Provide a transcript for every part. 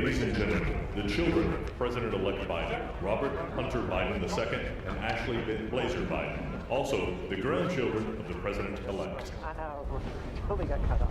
Ladies and gentlemen, the children of President-elect Biden, Robert Hunter Biden II and Ashley Blazer Biden. Also, the grandchildren of the President-elect. I know. Totally got cut off.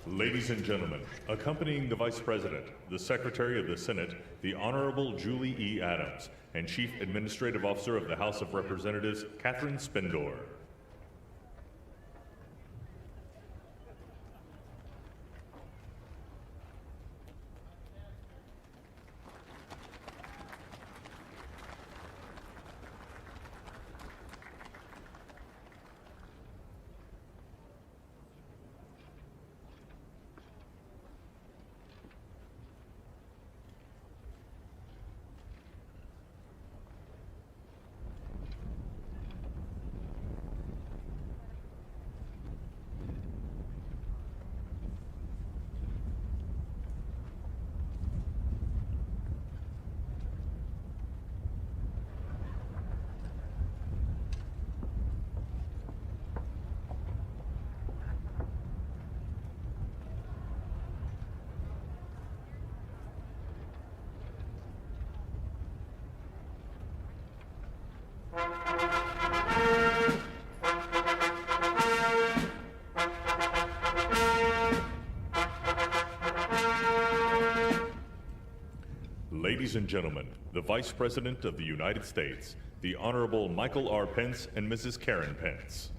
Ladies and gentlemen, accompanying the Vice President, the Secretary of the Senate, the Honorable Julie E. Adams, and Chief Administrative Officer of the House of Representatives, Catherine Spindor. Ladies and gentlemen, the Vice President of the United States, the Honorable Michael R. Pence and Mrs. Karen Pence.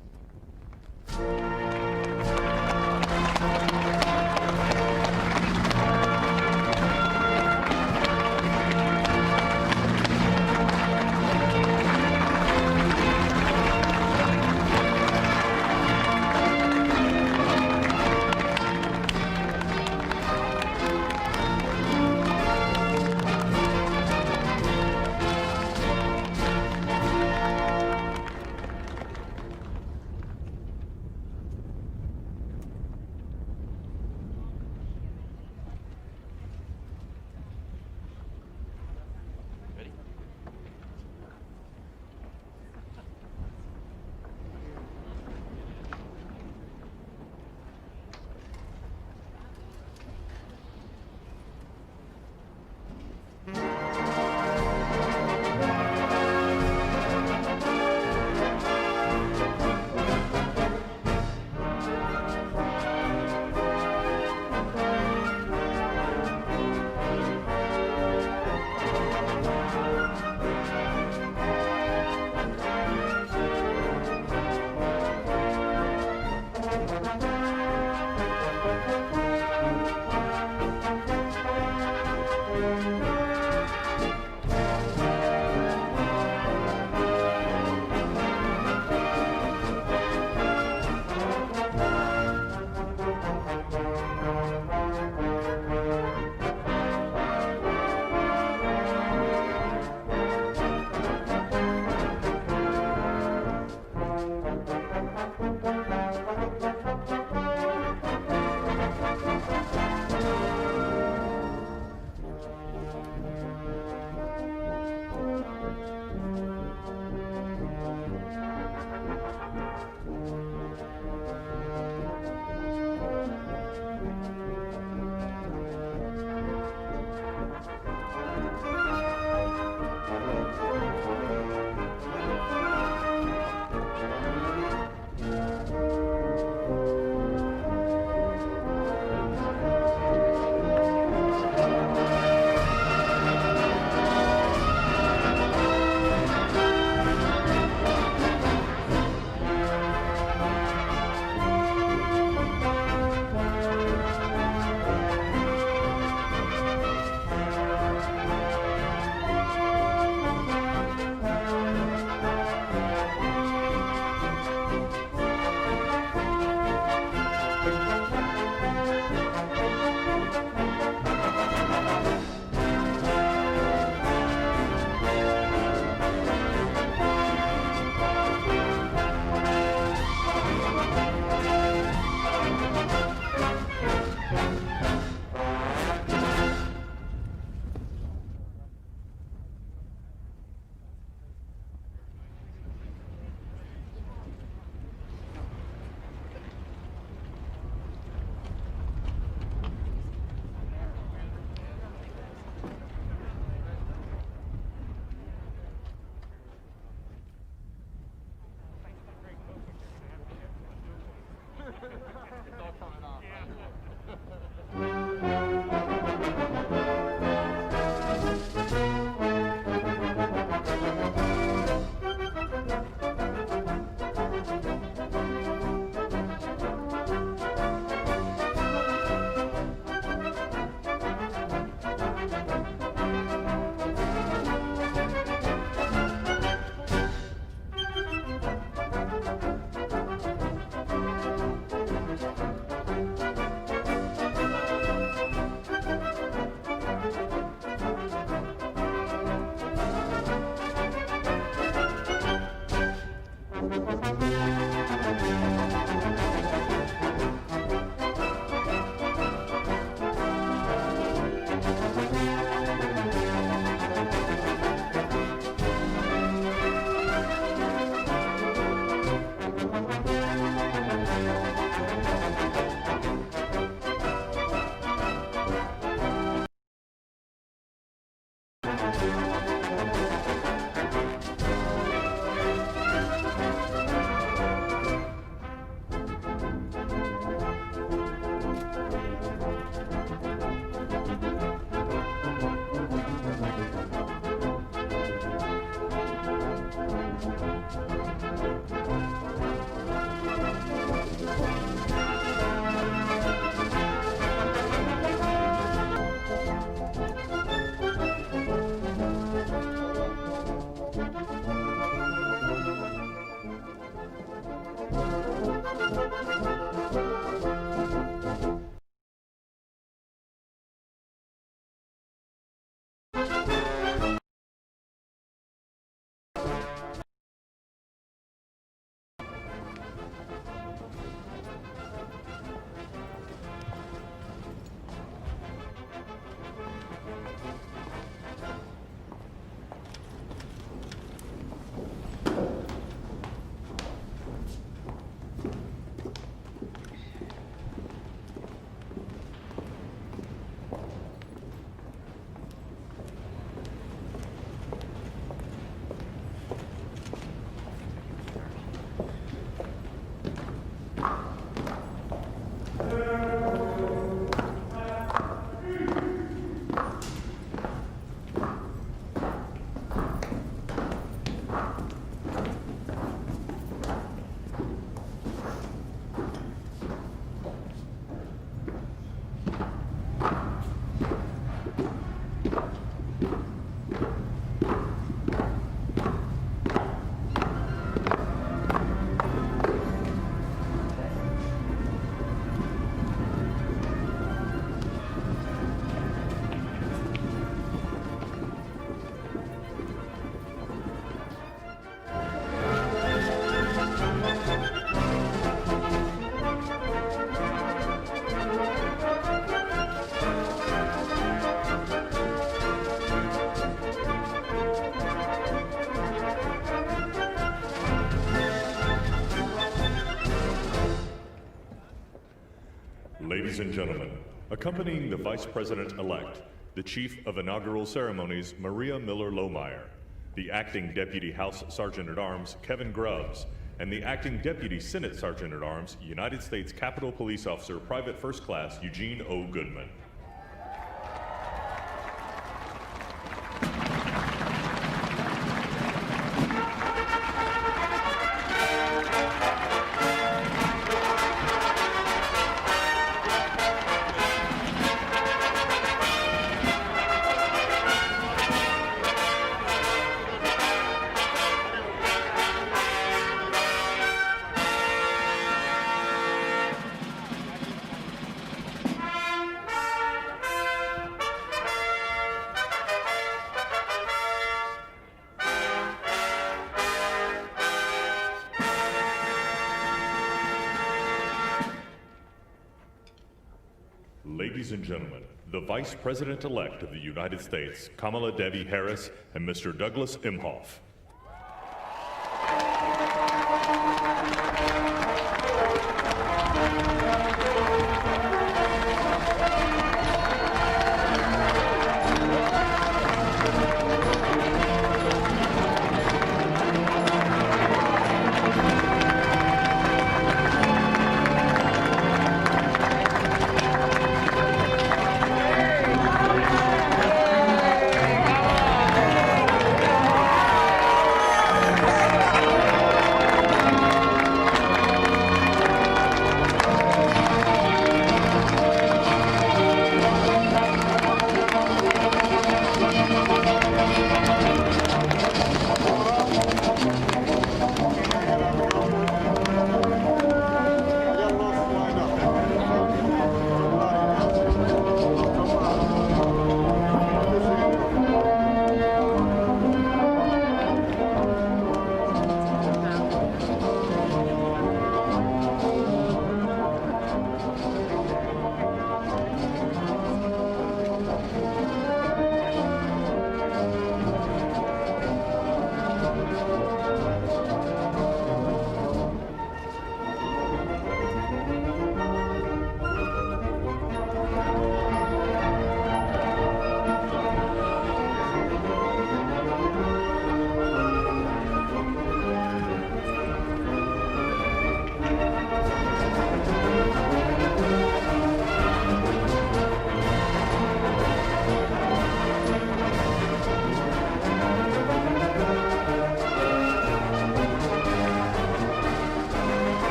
Ladies and gentlemen, accompanying the Vice President-elect, the Chief of Inaugural Ceremonies, Maria Miller-Lohmeyer, the Acting Deputy House Sergeant-at-Arms, Kevin Grubbs, and the Acting Deputy Senate Sergeant-at-Arms, United States Capitol Police Officer Private First Class Eugene O. Goodman. Ladies and gentlemen, the Vice President-elect of the United States, Kamala Devi Harris, and Mr. Douglas Emhoff.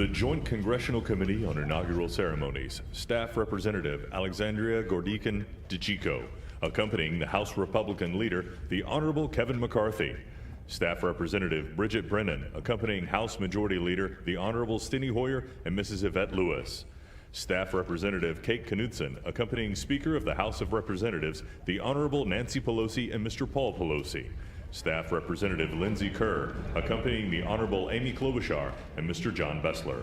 The Joint Congressional Committee on Inaugural Ceremonies, Staff Representative Alexandria Gordican-DeChico, accompanying the House Republican Leader, the Honorable Kevin McCarthy. Staff Representative Bridget Brennan, accompanying House Majority Leader, the Honorable Steny Hoyer and Mrs. Yvette Lewis. Staff Representative Kate Knudsen, accompanying Speaker of the House of Representatives, the Honorable Nancy Pelosi and Mr. Paul Pelosi. Staff Representative Lindsey Kerr, accompanying the Honorable Amy Klobuchar and Mr. John Bessler.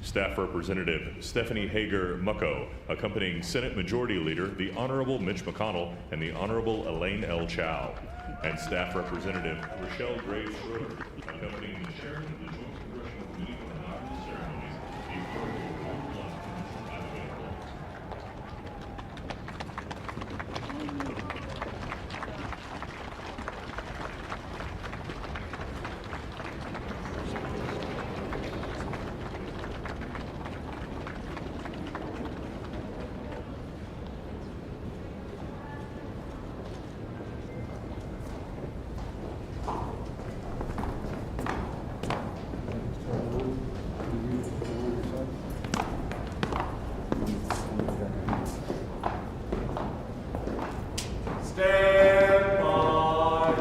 Staff Representative Stephanie Hager-Mucko, accompanying Senate Majority Leader, the Honorable Mitch McConnell and the Honorable Elaine L. Chao. And Staff Representative Rochelle Graves Schroeder, accompanying the Chairman of the Joint Congressional Committee on Inaugural Ceremonies, the Honorable Ron Blunt. Stand by.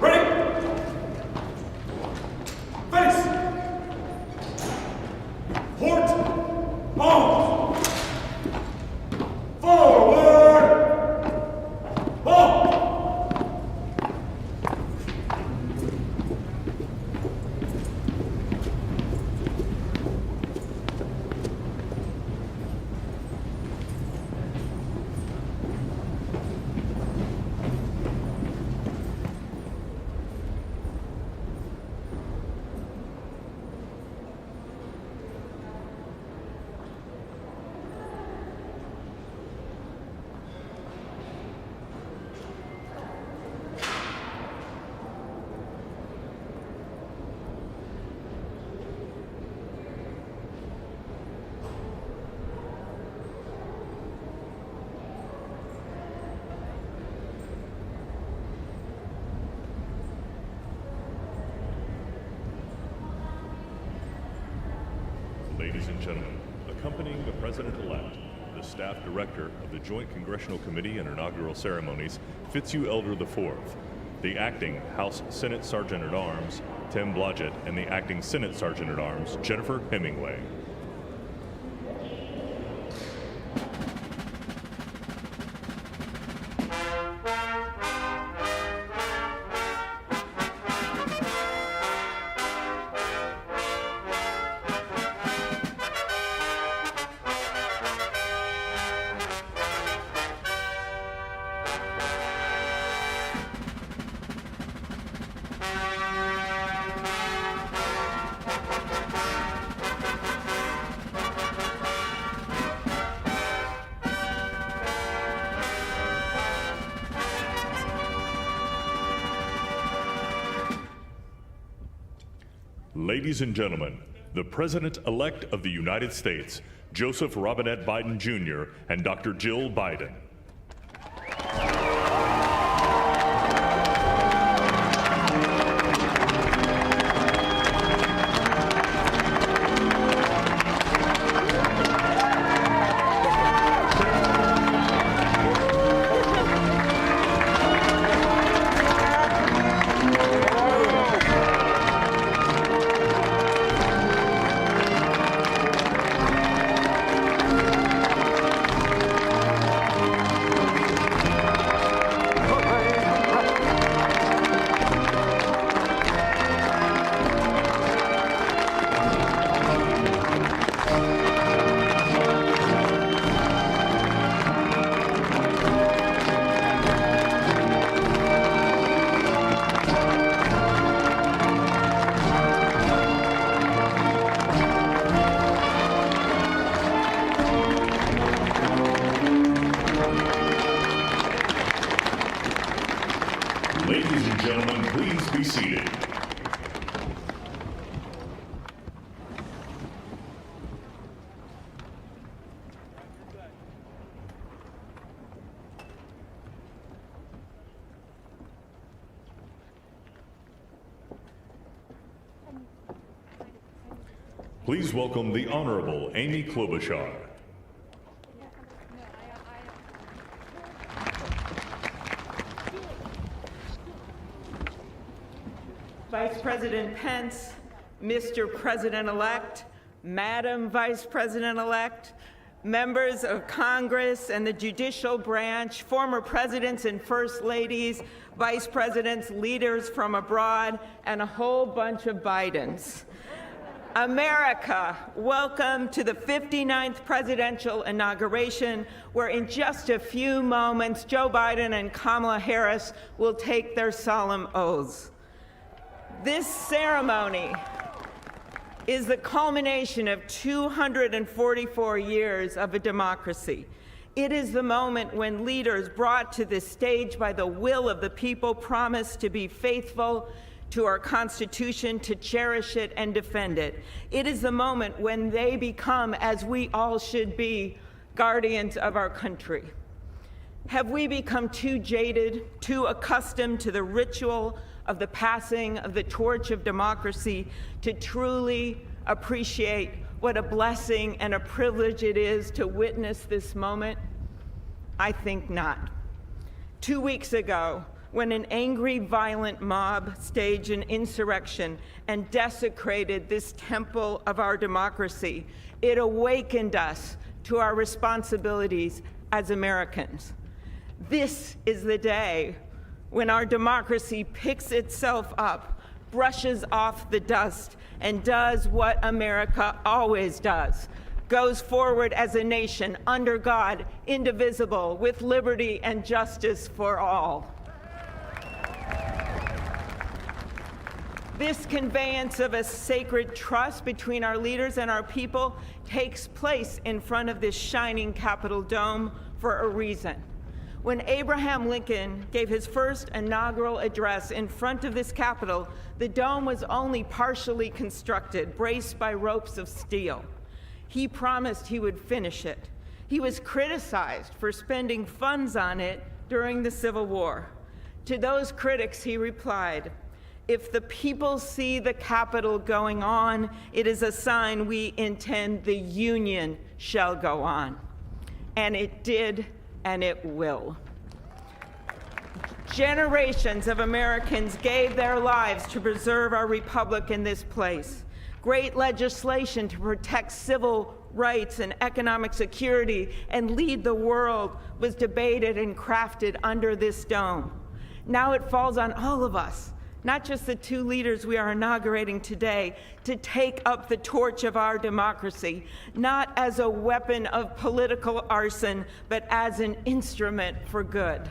Ready. Face. Port. Arms. Forward. Ball. Ladies and gentlemen, accompanying the President-elect, the Staff Director of the Joint Congressional Committee on Inaugural Ceremonies, Fitzhugh Elder IV, the Acting House Senate Sergeant-at-Arms, Tim Blodgett, and the Acting Senate Sergeant-at-Arms, Jennifer Hemingway. Ladies and gentlemen, the President-elect of the United States, Joseph Robinette Biden Jr., and Dr. Jill Biden. Ladies and gentlemen, please be seated. Please welcome the Honorable Amy Klobuchar. Vice President Pence, Mr. President-elect, Madam Vice President-elect, members of Congress and the judicial branch, former presidents and first ladies, vice presidents, leaders from abroad, and a whole bunch of Bidens. America, welcome to the 59th presidential inauguration, where in just a few moments, Joe Biden and Kamala Harris will take their solemn oaths. This ceremony is the culmination of 244 years of a democracy. It is the moment when leaders brought to this stage by the will of the people promise to be faithful to our Constitution, to cherish it and defend it. It is the moment when they become, as we all should be, guardians of our country. Have we become too jaded, too accustomed to the ritual of the passing of the torch of democracy to truly appreciate what a blessing and a privilege it is to witness this moment? I think not. 2 weeks ago, when an angry, violent mob staged an insurrection and desecrated this temple of our democracy, it awakened us to our responsibilities as Americans. This is the day when our democracy picks itself up, brushes off the dust, and does what America always does: goes forward as a nation under God, indivisible, with liberty and justice for all. This conveyance of a sacred trust between our leaders and our people takes place in front of this shining Capitol dome for a reason. When Abraham Lincoln gave his first inaugural address in front of this Capitol, the dome was only partially constructed, braced by ropes of steel. He promised he would finish it. He was criticized for spending funds on it during the Civil War. To those critics, he replied, "If the people see the Capitol going on, it is a sign we intend the Union shall go on." And it did, and it will. Generations of Americans gave their lives to preserve our republic in this place. Great legislation to protect civil rights and economic security and lead the world was debated and crafted under this dome. Now it falls on all of us, not just the two leaders we are inaugurating today, to take up the torch of our democracy, not as a weapon of political arson, but as an instrument for good.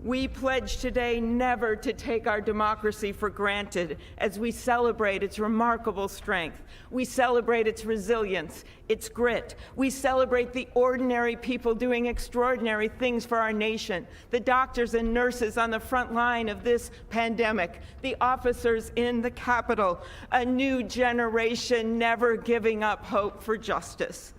We pledge today never to take our democracy for granted as we celebrate its remarkable strength. We celebrate its resilience, its grit. We celebrate the ordinary people doing extraordinary things for our nation, the doctors and nurses on the front line of this pandemic, the officers in the Capitol, a new generation never giving up hope for justice.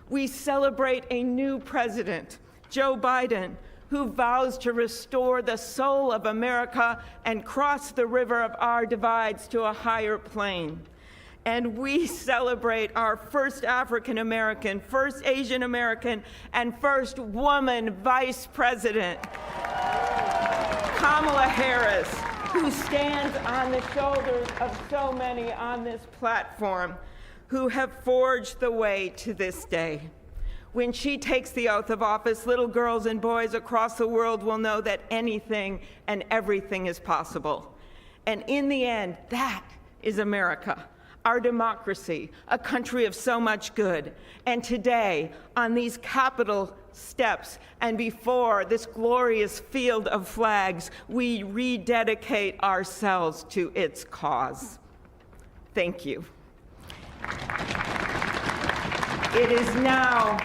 We celebrate a new president, Joe Biden, who vows to restore the soul of America and cross the river of our divides to a higher plane. And we celebrate our first African American, first Asian American, and first woman vice president, Kamala Harris, who stands on the shoulders of so many on this platform who have forged the way to this day. When she takes the oath of office, little girls and boys across the world will know that anything and everything is possible. And in the end, that is America, our democracy, a country of so much good. And today, on these Capitol steps and before this glorious field of flags, we rededicate ourselves to its cause. Thank you. It is now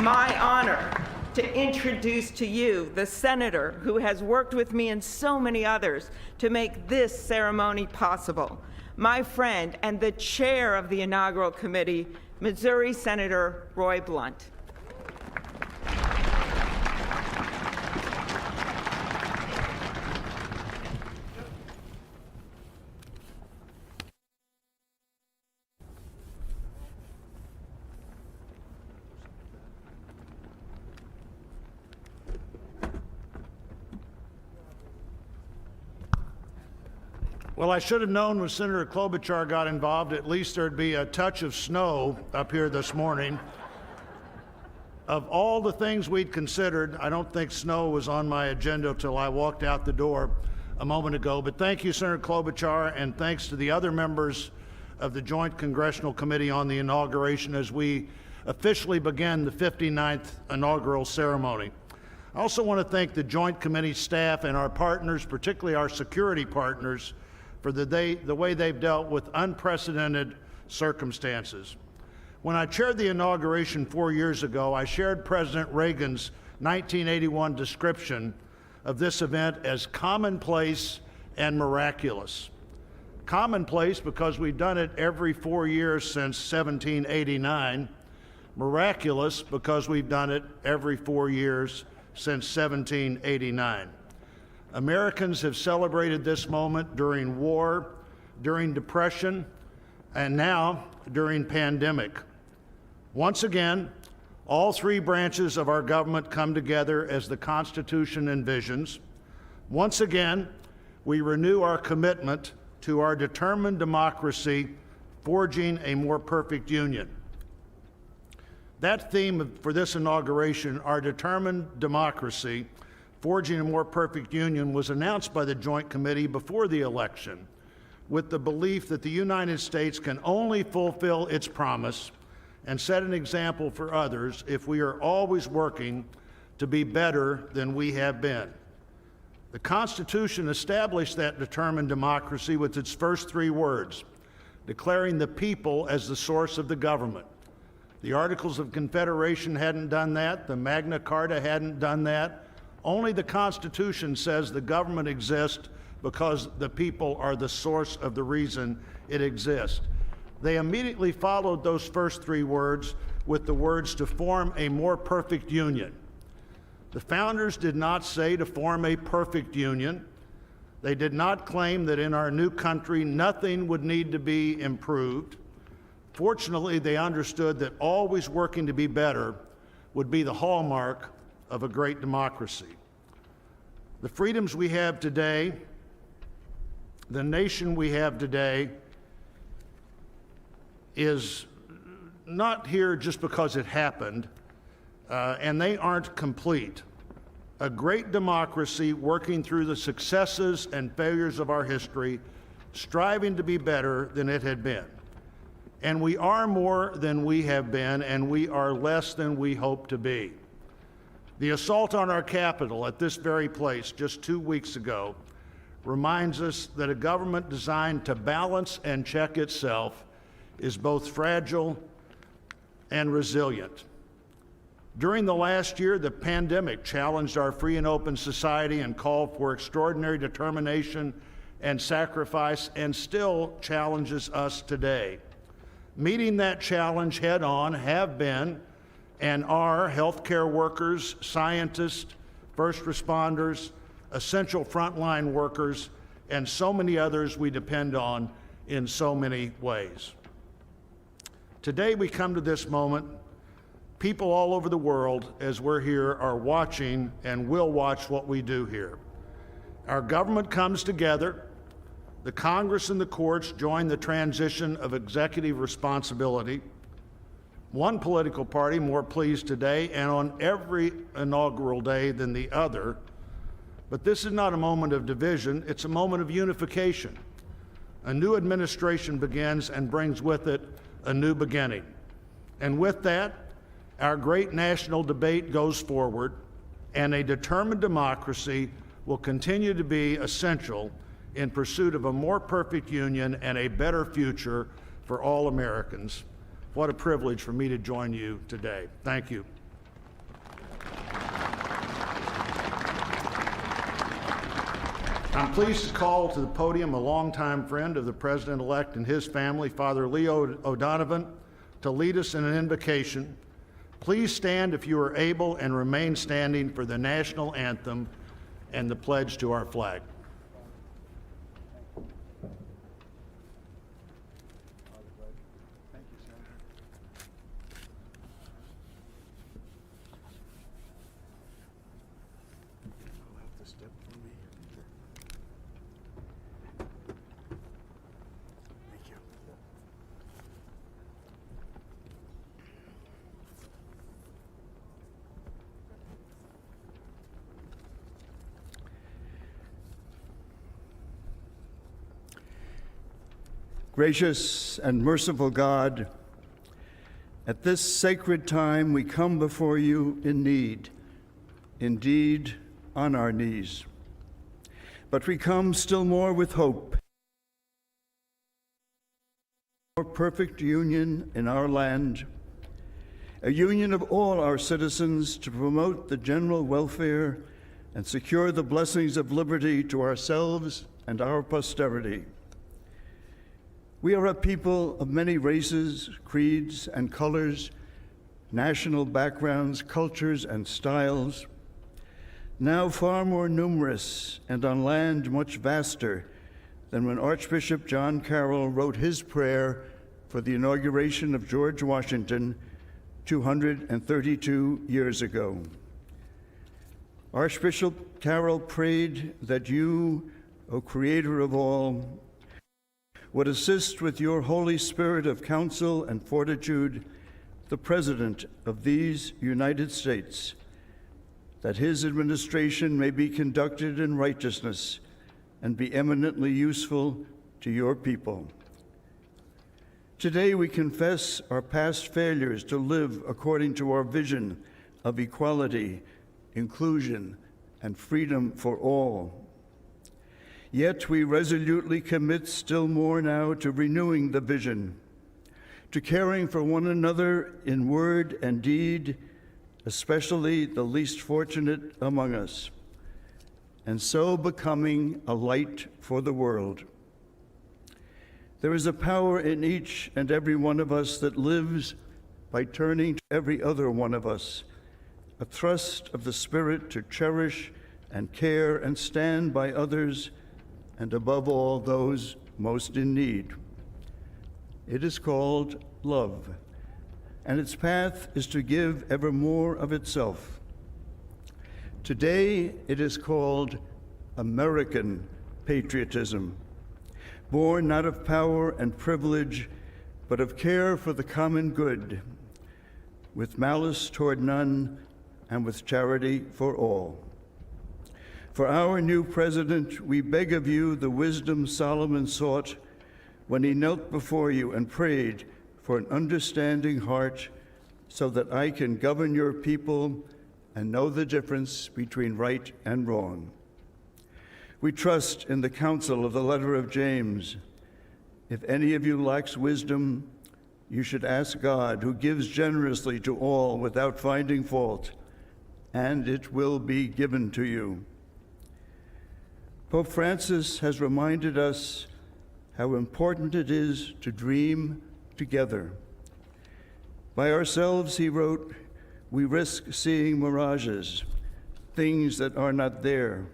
my honor to introduce to you the senator who has worked with me and so many others to make this ceremony possible, my friend and the chair of the inaugural committee, Missouri Senator Roy Blunt. Well, I should have known when Senator Klobuchar got involved, at least there'd be a touch of snow up here this morning. Of all the things we'd considered, I don't think snow was on my agenda till I walked out the door a moment ago. But thank you, Senator Klobuchar, and thanks to the other members of the Joint Congressional Committee on the Inauguration as we officially begin the 59th inaugural ceremony. I also want to thank the Joint Committee staff and our partners, particularly our security partners, for the way they've dealt with unprecedented circumstances. When I chaired the inauguration 4 years ago, I shared President Reagan's 1981 description of this event as commonplace and miraculous. Commonplace because we've done it every 4 years since 1789. Miraculous because we've done it every 4 years since 1789. Americans have celebrated this moment during war, during depression, and now during pandemic. Once again, all three branches of our government come together as the Constitution envisions. Once again, we renew our commitment to our determined democracy, forging a more perfect union. That theme for this inauguration, our determined democracy, forging a more perfect union, was announced by the Joint Committee before the election with the belief that the United States can only fulfill its promise and set an example for others if we are always working to be better than we have been. The Constitution established that determined democracy with its first three words, declaring the people as the source of the government. The Articles of Confederation hadn't done that. The Magna Carta hadn't done that. Only the Constitution says the government exists because the people are the source of the reason it exists. They immediately followed those first three words with the words to form a more perfect union. The founders did not say to form a perfect union. They did not claim that in our new country nothing would need to be improved. Fortunately, they understood that always working to be better would be the hallmark of a great democracy. The freedoms we have today, the nation we have today, is not here just because it happened, and they aren't complete. A great democracy working through the successes and failures of our history, striving to be better than it had been. And we are more than we have been, and we are less than we hope to be. The assault on our Capitol at this very place just 2 weeks ago reminds us that a government designed to balance and check itself is both fragile and resilient. During the last year, the pandemic challenged our free and open society and called for extraordinary determination and sacrifice, and still challenges us today. Meeting that challenge head on have been and are healthcare workers, scientists, first responders, essential frontline workers, and so many others we depend on in so many ways. Today we come to this moment, people all over the world, as we're here, are watching and will watch what we do here. Our government comes together. The Congress and the courts join the transition of executive responsibility. One political party more pleased today and on every inaugural day than the other. But this is not a moment of division, it's a moment of unification. A new administration begins and brings with it a new beginning. And with that, our great national debate goes forward, and a determined democracy will continue to be essential in pursuit of a more perfect union and a better future for all Americans. What a privilege for me to join you today. Thank you. I'm pleased to call to the podium a longtime friend of the President-elect and his family, Father Leo O'Donovan, to lead us in an invocation. Please stand if you are able and remain standing for the national anthem and the pledge to our flag. Gracious and merciful God, at this sacred time we come before you in need, indeed on our knees. But we come still more with hope. More perfect union in our land, a union of all our citizens to promote the general welfare and secure the blessings of liberty to ourselves and our posterity. We are a people of many races, creeds, and colors, national backgrounds, cultures, and styles, now far more numerous and on land much vaster than when Archbishop John Carroll wrote his prayer for the inauguration of George Washington 232 years ago. Archbishop Carroll prayed that you, O Creator of all, would assist with your Holy Spirit of counsel and fortitude the President of these United States, that his administration may be conducted in righteousness and be eminently useful to your people. Today we confess our past failures to live according to our vision of equality, inclusion, and freedom for all. Yet we resolutely commit still more now to renewing the vision, to caring for one another in word and deed, especially the least fortunate among us, and so becoming a light for the world. There is a power in each and every one of us that lives by turning to every other one of us, a thrust of the Spirit to cherish and care and stand by others, and above all, those most in need. It is called love, and its path is to give ever more of itself. Today, it is called American patriotism, born not of power and privilege, but of care for the common good, with malice toward none and with charity for all. For our new president, we beg of you the wisdom Solomon sought when he knelt before you and prayed for an understanding heart, so that I can govern your people and know the difference between right and wrong. We trust in the counsel of the letter of James. If any of you lacks wisdom, you should ask God, who gives generously to all without finding fault, and it will be given to you. Pope Francis has reminded us how important it is to dream together. By ourselves, he wrote, we risk seeing mirages, things that are not there.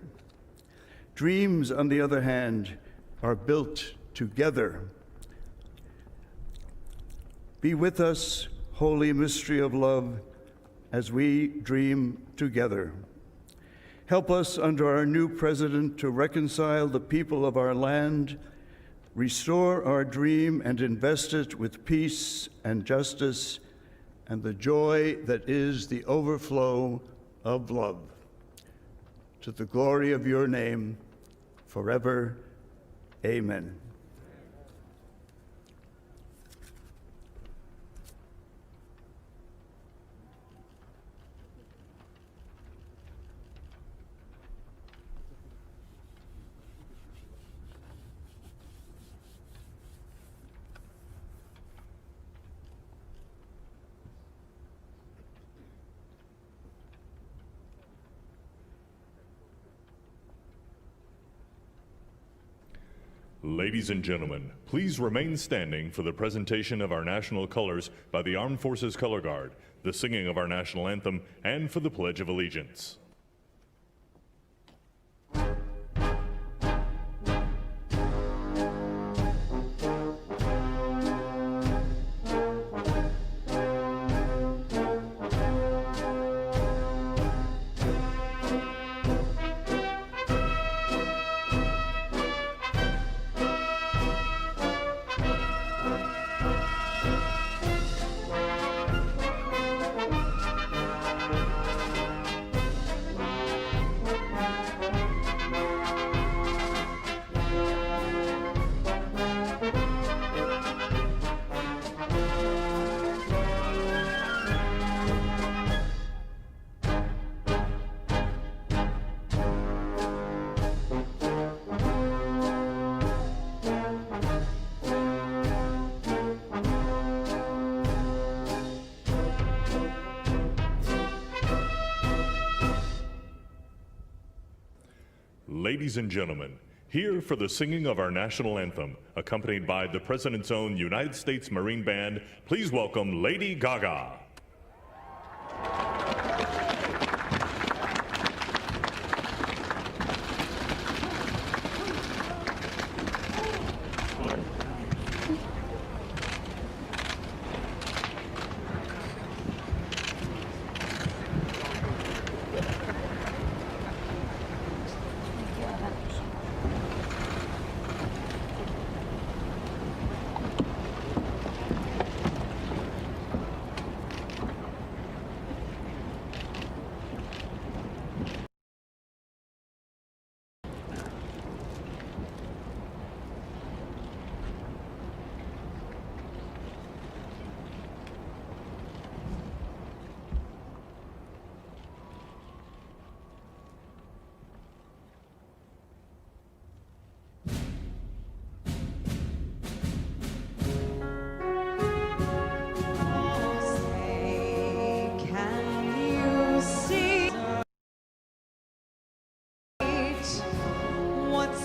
Dreams, on the other hand, are built together. Be with us, holy mystery of love, as we dream together. Help us under our new president to reconcile the people of our land, restore our dream and invest it with peace and justice and the joy that is the overflow of love. To the glory of your name, forever, amen. Ladies and gentlemen, please remain standing for the presentation of our national colors by the Armed Forces Color Guard, the singing of our national anthem, and for the Pledge of Allegiance. Ladies and gentlemen, here for the singing of our national anthem, accompanied by the President's own United States Marine Band, please welcome Lady Gaga.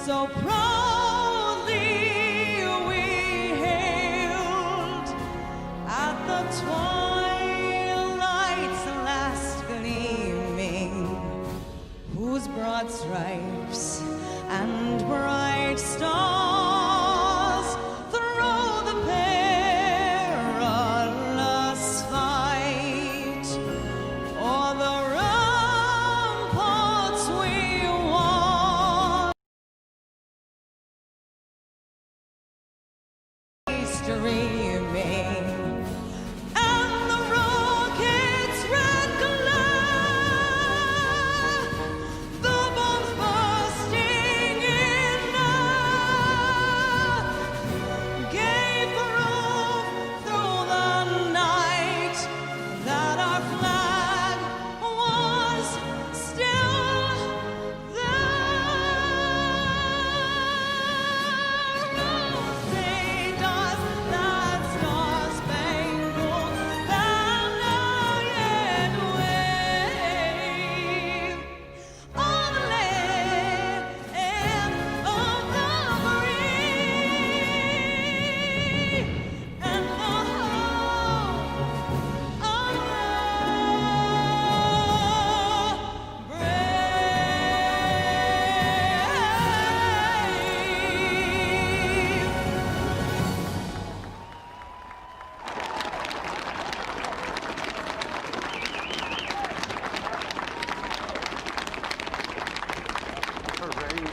So proudly we hailed at the twilight's last gleaming, whose broad stripes and bright stars through the perilous fight o'er the ramparts we walked. Streaming, and the rocket's red glare, the bombs bursting in air, gave proof through the night that our flag was still there. Say, does that star-spangled banner yet wave on the land of the free and the home of the brave?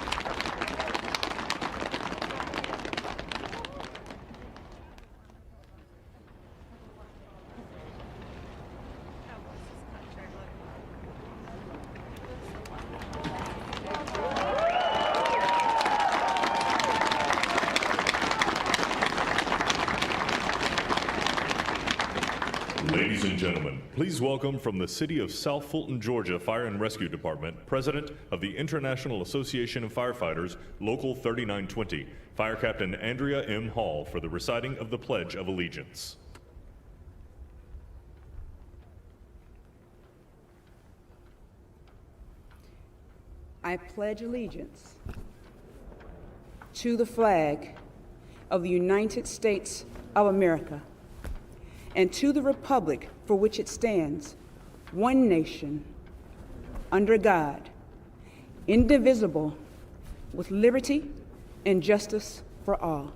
Ladies and gentlemen, please welcome from the City of South Fulton, Georgia Fire and Rescue Department, President of the International Association of Firefighters, Local 3920, Fire Captain Andrea M. Hall, for the reciting of the Pledge of Allegiance. I pledge allegiance to the flag of the United States of America and to the republic for which it stands, one nation, under God, indivisible, with liberty and justice for all.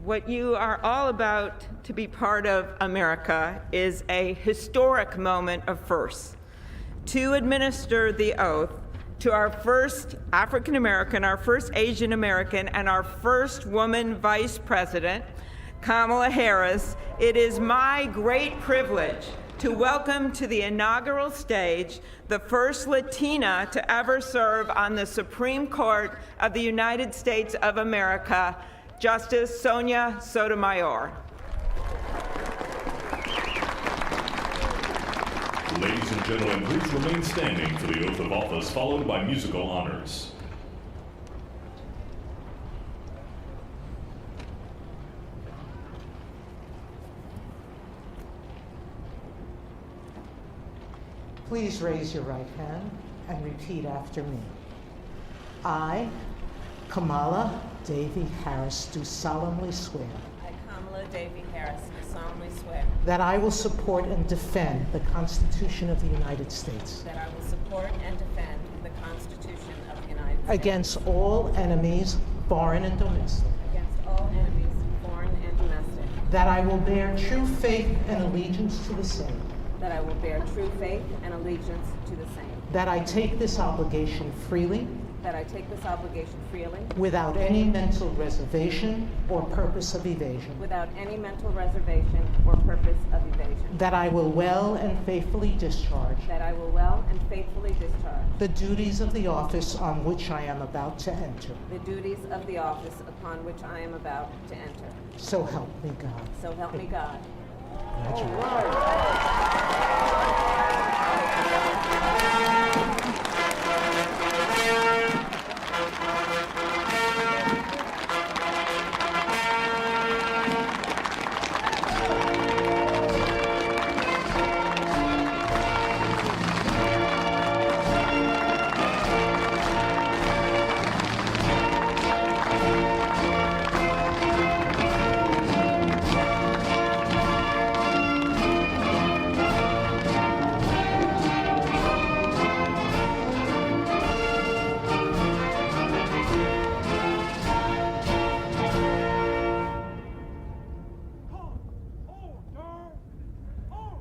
What you are all about to be part of, America, is a historic moment of firsts. To administer the oath to our first African American, our first Asian American, and our first woman vice president, Kamala Harris, it is my great privilege to welcome to the inaugural stage the first Latina to ever serve on the Supreme Court of the United States of America, Justice Sonia Sotomayor. Ladies and gentlemen, please remain standing for the oath of office, followed by musical honors. Please raise your right hand and repeat after me. I, Kamala Davy Harris, do solemnly swear I, Kamala Davy Harris, do solemnly swear that I will support and defend the Constitution of the United States that I will support and defend the Constitution of the United States against all enemies, foreign and domestic, against all enemies, foreign and domestic, that I will bear true faith and allegiance to the same, that I will bear true faith and allegiance to the same, that I take this obligation freely, that I take this obligation freely, without any mental reservation or purpose of evasion, without any mental reservation or purpose of evasion, that I will well and faithfully discharge that I will well and faithfully discharge the duties of the office on which I am about to enter. the duties of the office upon which I am about to enter. So help me God. So help me God.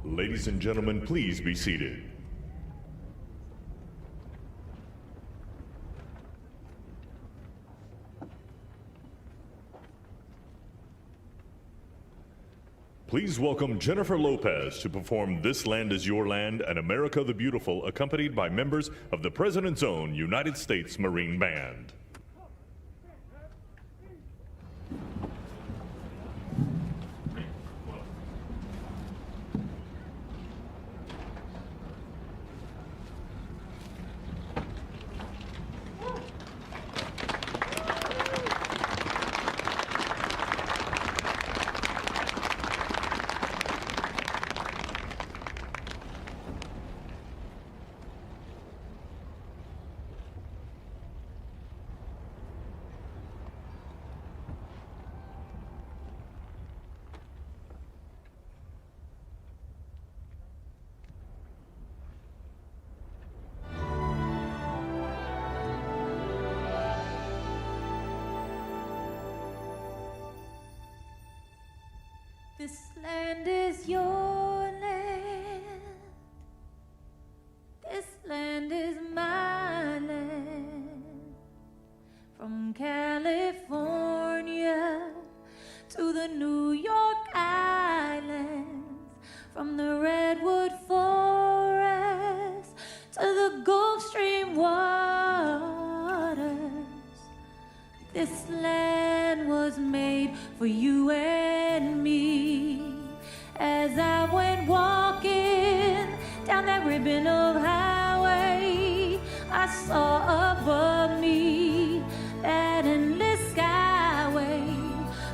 Ladies and gentlemen, please be seated. Please welcome Jennifer Lopez to perform This Land Is Your Land and America the Beautiful, accompanied by members of the President's Own United States Marine Band. This land is your land. This land is my land. From California to the New York Islands, from the Redwood Forest to the Gulf Stream waters. This land was made for you and me. As I went walking down that ribbon of highway, I saw above me that endless skyway.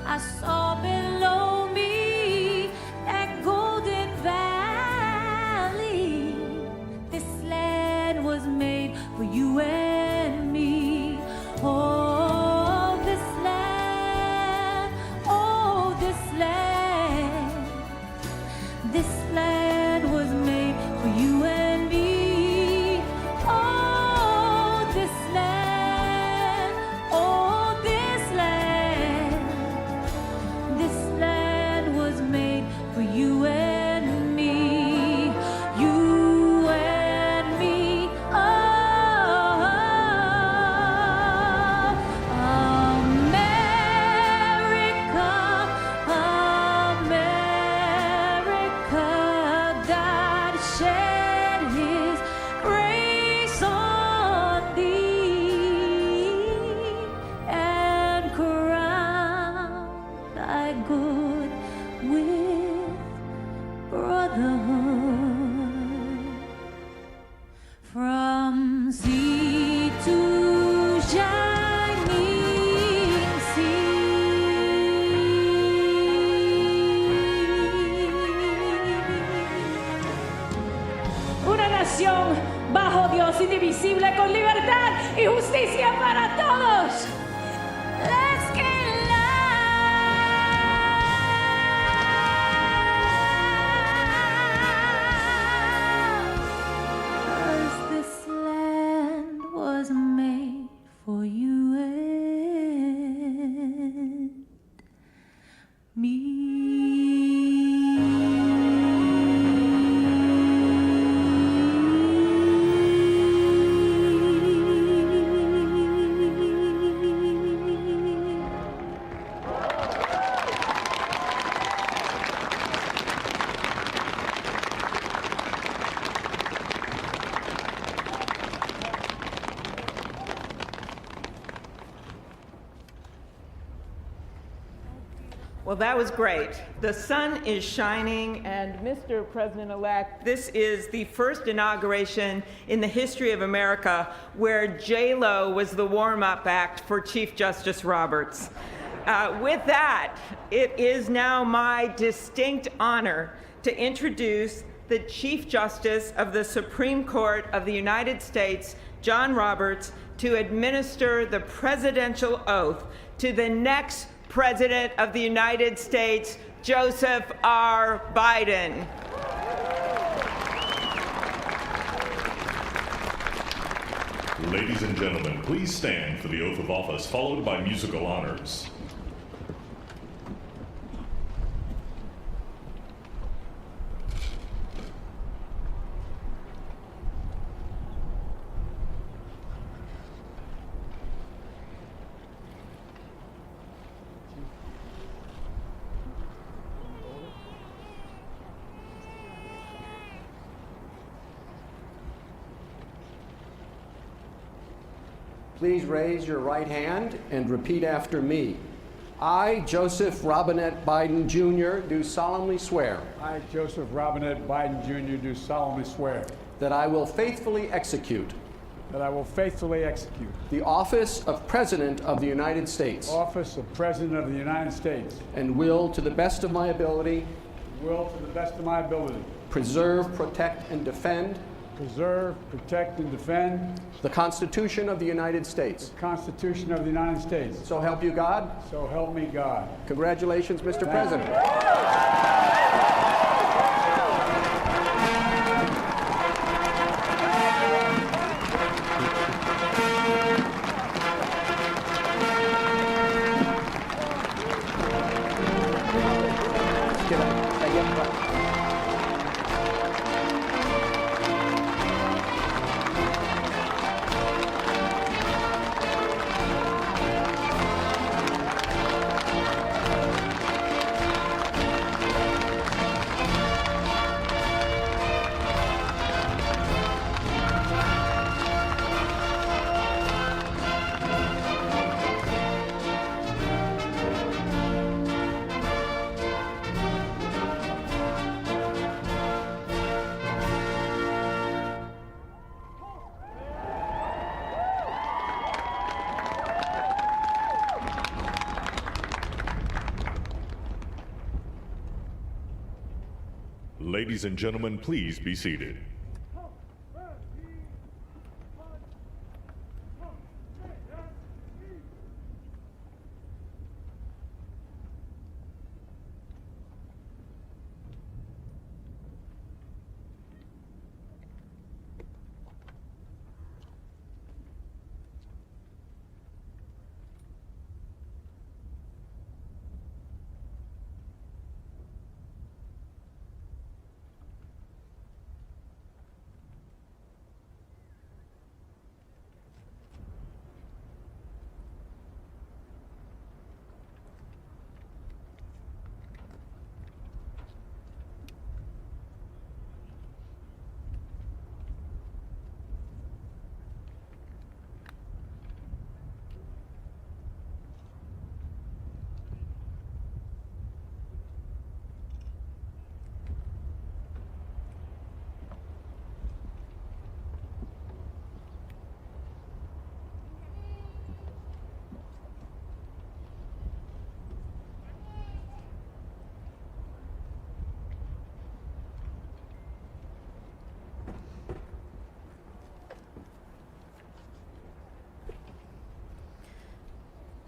I saw below me that golden valley. This land was made for you and me. Oh, this land, oh, this land. This land was made for you and me. Oh, this land, oh, this land. This land was made for you and me. You and me. Oh, America, America, God shed His grace on thee and crowned thy good with brotherhood. nación bajo Dios indivisible con libertad y justicia para todos. Let's get loud. 'Cause this land was made for you and me. Well, that was great. The sun is shining, and Mr. President-elect, this is the first inauguration in the history of America where J-Lo was the warm-up act for Chief Justice Roberts. With that, it is now my distinct honor to introduce the Chief Justice of the Supreme Court of the United States, John Roberts, to administer the presidential oath to the next President of the United States, Joseph R. Biden. Ladies and gentlemen, please stand for the oath of office, followed by musical honors. Please raise your right hand and repeat after me. I, Joseph Robinette Biden Jr., do solemnly swear I, Joseph Robinette Biden Jr., do solemnly swear that I will faithfully execute that I will faithfully execute the office of President of the United States the office of President of the United States and will, to the best of my ability, to the best of my ability, preserve, protect, and defend preserve, protect, and defend the Constitution of the United States. the Constitution of the United States. So help you God. So help me God. Congratulations, Mr. Thank you. President. Ladies and gentlemen, please be seated.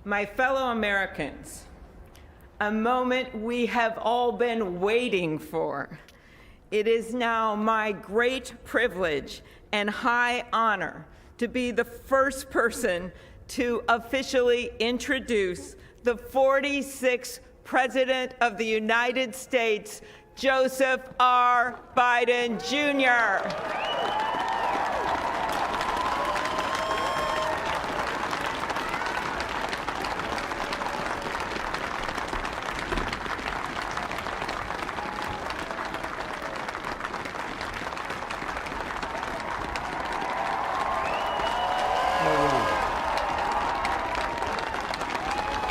My fellow Americans, a moment we have all been waiting for. It is now my great privilege and high honor to be the first person to officially introduce the 46th President of the United States, Joseph R. Biden, Jr.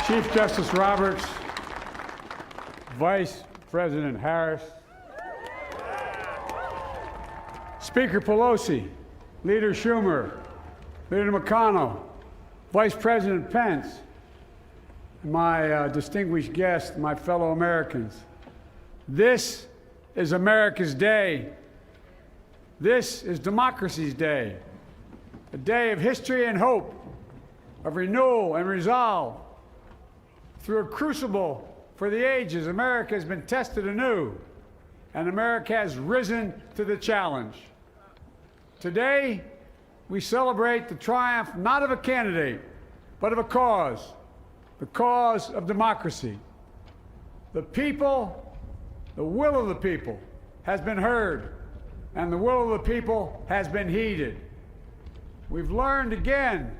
Chief Justice Roberts, Vice President Harris, Speaker Pelosi, Leader Schumer, Leader McConnell, Vice President Pence, and my distinguished guests, my fellow Americans. This is America's day. This is democracy's day, a day of history and hope, of renewal and resolve. Through a crucible for the ages, America has been tested anew, and America has risen to the challenge. Today, we celebrate the triumph not of a candidate, but of a cause, the cause of democracy. The people, the will of the people has been heard, and the will of the people has been heeded. We've learned again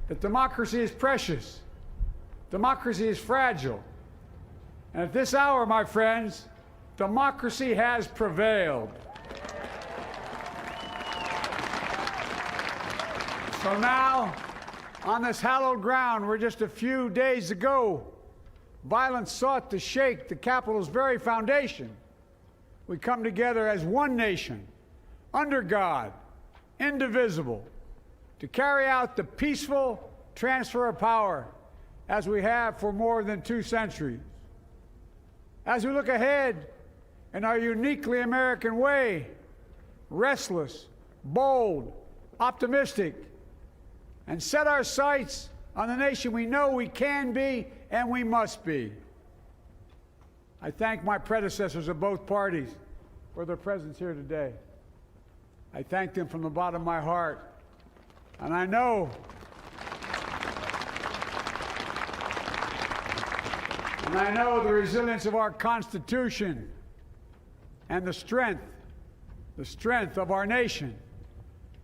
that democracy is precious. Democracy is fragile. And at this hour, my friends, democracy has prevailed. So now, on this hallowed ground where just a few days ago, violence sought to shake the Capitol's very foundation, we come together as one nation, under God, indivisible, to carry out the peaceful transfer of power as we have for more than 2 centuries. As we look ahead in our uniquely American way, restless, bold, optimistic, and set our sights on the nation we know we can be and we must be. I thank my predecessors of both parties for their presence here today. I thank them from the bottom of my heart, and I know the resilience of our Constitution and the strength of our nation,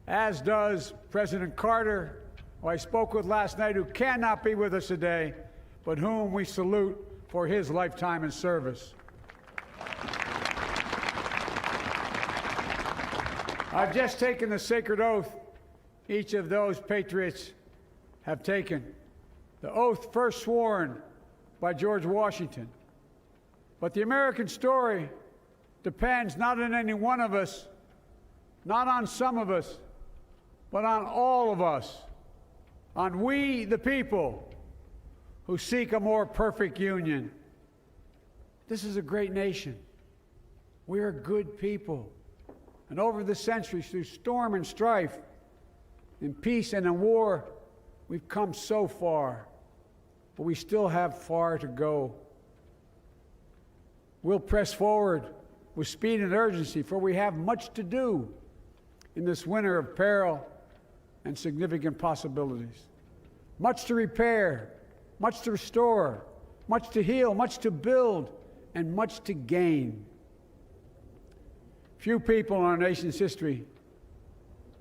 as does President Carter, who I spoke with last night, who cannot be with us today, but whom we salute for his lifetime in service. I've just taken the sacred oath each of those patriots have taken, the oath first sworn by George Washington. But the American story depends not on any one of us, not on some of us, but on all of us, on we the people who seek a more perfect union. This is a great nation. We are good people. And over the centuries, through storm and strife, in peace and in war, we've come so far. But we still have far to go. We'll press forward with speed and urgency, for we have much to do in this winter of peril and significant possibilities. Much to repair, much to restore, much to heal, much to build, and much to gain. Few people in our nation's history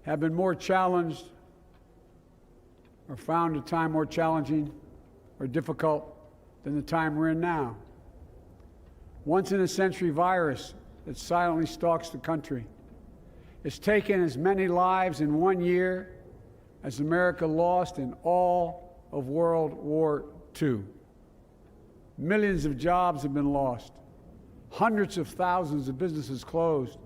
have been more challenged or found a time more challenging or difficult than the time we're in now. Once-in-a-century virus that silently stalks the country. It's taken as many lives in 1 year as America lost in all of World War II. Millions of jobs have been lost. Hundreds of thousands of businesses closed.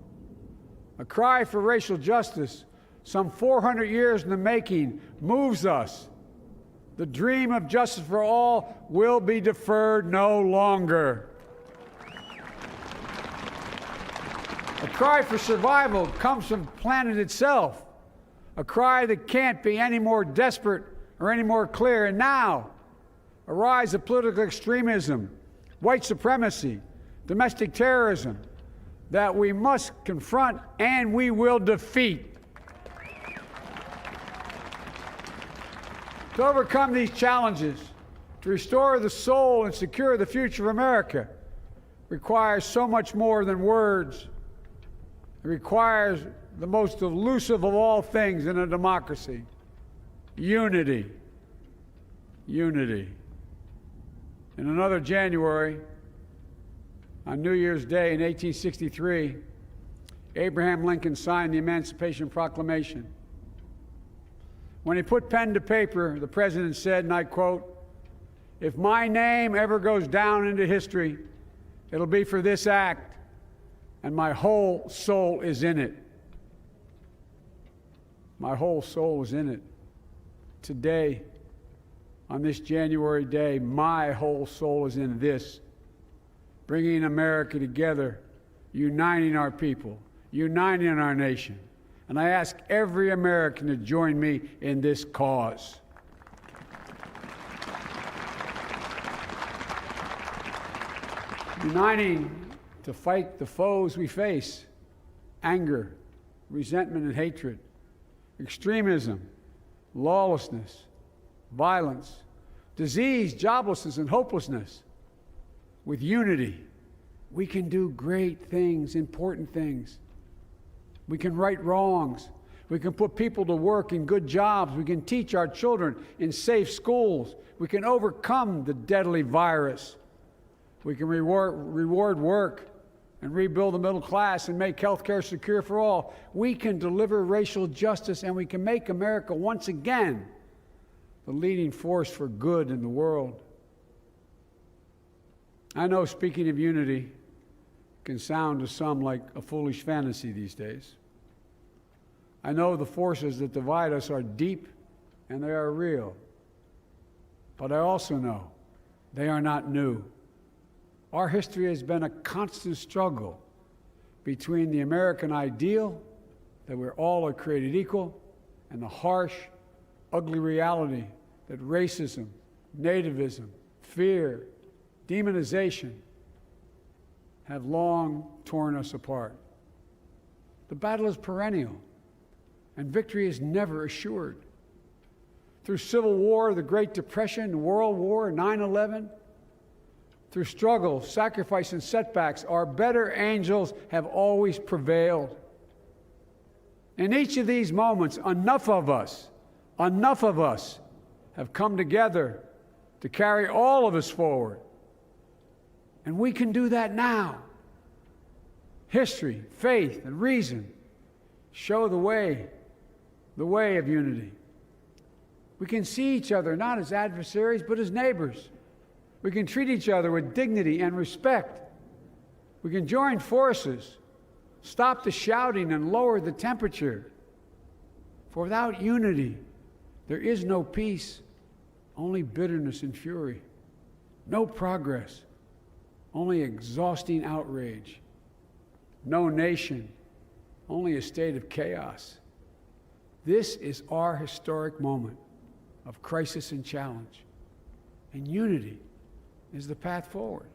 A cry for racial justice, some 400 years in the making, moves us. The dream of justice for all will be deferred no longer. A cry for survival comes from the planet itself, a cry that can't be any more desperate or any more clear. And now, a rise of political extremism, white supremacy, domestic terrorism that we must confront and we will defeat. To overcome these challenges, to restore the soul and secure the future of America, requires so much more than words. It requires the most elusive of all things in a democracy: unity. Unity. In another January, on New Year's Day in 1863, Abraham Lincoln signed the Emancipation Proclamation. When he put pen to paper, the president said, and I quote, "If my name ever goes down into history, it'll be for this act, and my whole soul is in it." My whole soul is in it. Today, on this January day, my whole soul is in this, bringing America together, uniting our people, uniting our nation. And I ask every American to join me in this cause. Uniting to fight the foes we face: anger, resentment and hatred, extremism, lawlessness, violence, disease, joblessness, and hopelessness. With unity, we can do great things, important things. We can right wrongs. We can put people to work in good jobs. We can teach our children in safe schools. We can overcome the deadly virus. We can reward work and rebuild the middle class and make health care secure for all. We can deliver racial justice, and we can make America once again the leading force for good in the world. I know speaking of unity can sound to some like a foolish fantasy these days. I know the forces that divide us are deep and they are real. But I also know they are not new. Our history has been a constant struggle between the American ideal that we're all are created equal and the harsh, ugly reality that racism, nativism, fear, demonization have long torn us apart. The battle is perennial, and victory is never assured. Through Civil War, the Great Depression, World War, 9/11, through struggle, sacrifice, and setbacks, our better angels have always prevailed. In each of these moments, enough of us have come together to carry all of us forward. And we can do that now. History, faith, and reason show the way of unity. We can see each other not as adversaries, but as neighbors. We can treat each other with dignity and respect. We can join forces, stop the shouting, and lower the temperature. For without unity, there is no peace, only bitterness and fury. No progress, only exhausting outrage. No nation, only a state of chaos. This is our historic moment of crisis and challenge, and unity is the path forward.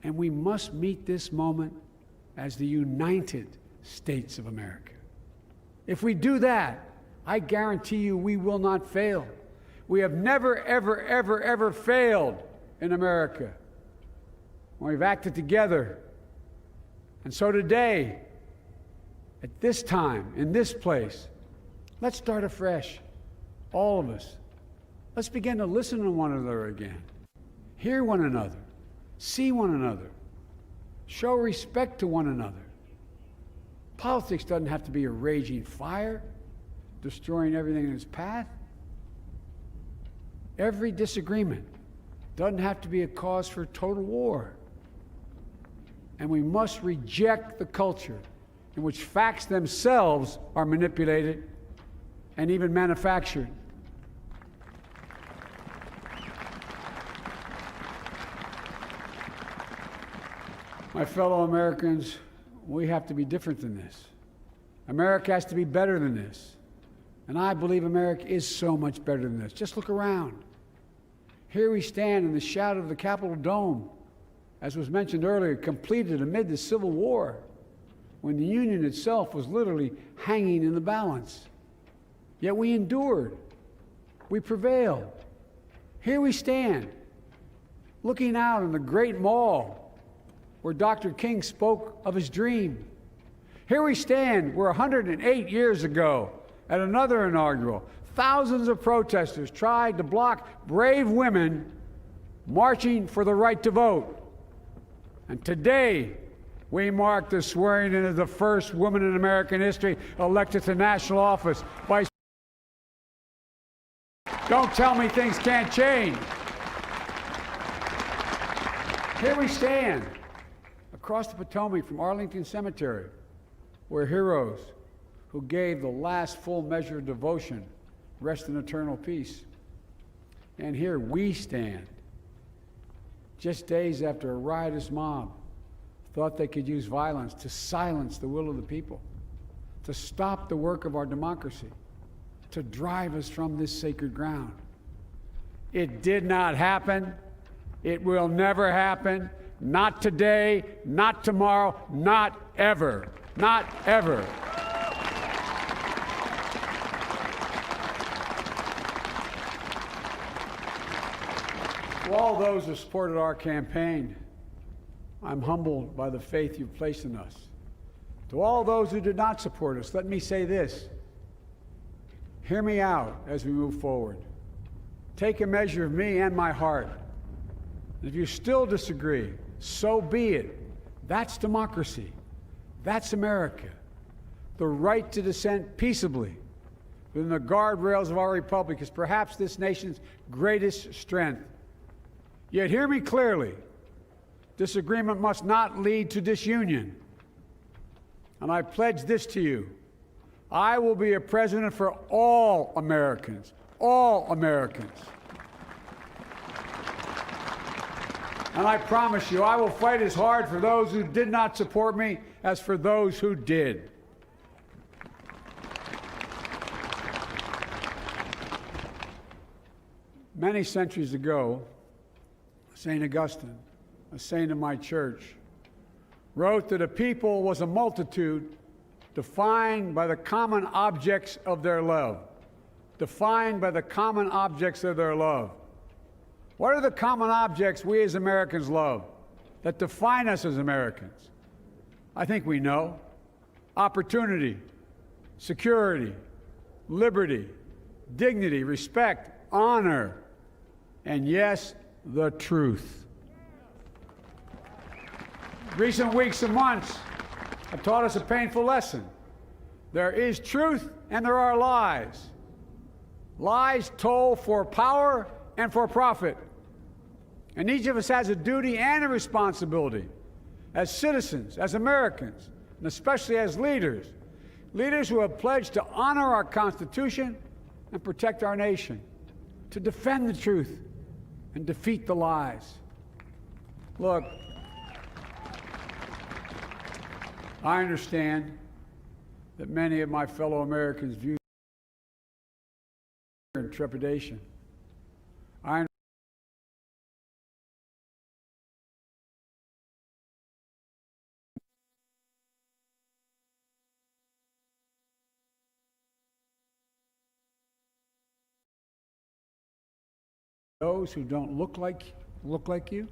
And we must meet this moment as the United States of America. If we do that, I guarantee you we will not fail. We have never, ever, ever, ever failed in America when we've acted together. And so today, at this time, in this place, let's start afresh, all of us. Let's begin to listen to one another again, hear one another, see one another, show respect to one another. Politics doesn't have to be a raging fire, destroying everything in its path. Every disagreement doesn't have to be a cause for total war. And we must reject the culture in which facts themselves are manipulated and even manufactured. My fellow Americans, we have to be different than this. America has to be better than this. And I believe America is so much better than this. Just look around. Here we stand in the shadow of the Capitol Dome, as was mentioned earlier, completed amid the Civil War, when the Union itself was literally hanging in the balance. Yet we endured. We prevailed. Here we stand, looking out on the great mall where Dr. King spoke of his dream. Here we stand where 108 years ago, at another inaugural, thousands of protesters tried to block brave women marching for the right to vote. And today, we mark the swearing in of the first woman in American history elected to national office. Don't tell me things can't change. Here we stand across the Potomac from Arlington Cemetery, where heroes who gave the last full measure of devotion rest in eternal peace. And here we stand, just days after a riotous mob thought they could use violence to silence the will of the people, to stop the work of our democracy, to drive us from this sacred ground. It did not happen. It will never happen. Not today, not tomorrow, not ever. Not ever. To all those who supported our campaign, I'm humbled by the faith you've placed in us. To all those who did not support us, let me say this. Hear me out as we move forward. Take a measure of me and my heart. If you still disagree, so be it. That's democracy. That's America. The right to dissent peaceably within the guardrails of our republic is perhaps this nation's greatest strength. Yet hear me clearly. Disagreement must not lead to disunion. And I pledge this to you. I will be a president for all Americans. All Americans. And I promise you, I will fight as hard for those who did not support me as for those who did. Many centuries ago, St. Augustine, a saint of my church, wrote that a people was a multitude defined by the common objects of their love. Defined by the common objects of their love. What are the common objects we as Americans love that define us as Americans? I think we know. Opportunity, security, liberty, dignity, respect, honor, and yes, the truth. Recent weeks and months have taught us a painful lesson. There is truth and there are lies. Lies told for power and for profit. And each of us has a duty and a responsibility as citizens, as Americans, and especially as leaders. Leaders who have pledged to honor our Constitution and protect our nation, to defend the truth and defeat the lies. Look, I understand that many of my fellow Americans view in trepidation. Those who don't look like you,